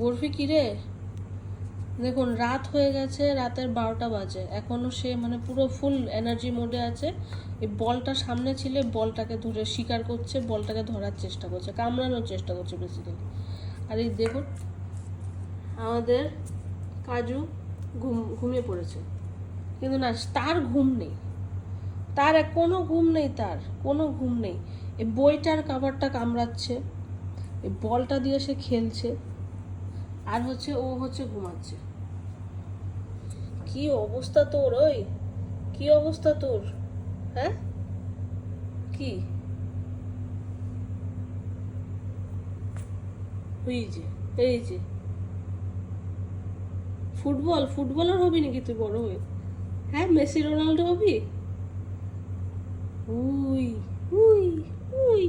বরফি কিরে, দেখুন রাত হয়ে গেছে, রাতের 12টা বাজে, এখনো সে মানে পুরো ফুল এনার্জি মোডে আছে। এই বলটা সামনে ছিলে, বলটাকে ধরে শিকার করছে, বলটাকে ধরার চেষ্টা করছে, কামড়ানোর চেষ্টা করছে বেসিক্যালি। আর এই দেখুন আমাদের কাজু ঘুমিয়ে পড়েছে, কিন্তু না, তার ঘুম নেই, তার কোনো ঘুম নেই, তার কোনো ঘুম নেই। এই বইটার কাভারটা কামড়াচ্ছে, এই বলটা দিয়ে সে খেলছে, আর হচ্ছে ও হচ্ছে ঘুমাচ্ছে। কি অবস্থা তোর, ওই কি অবস্থা তোর? হ্যাঁ, কি? এই যে, এই যে ফুটবলার হবি নাকি তুই বড় হয়ে? হ্যাঁ, Messi Ronaldo hobby? We we we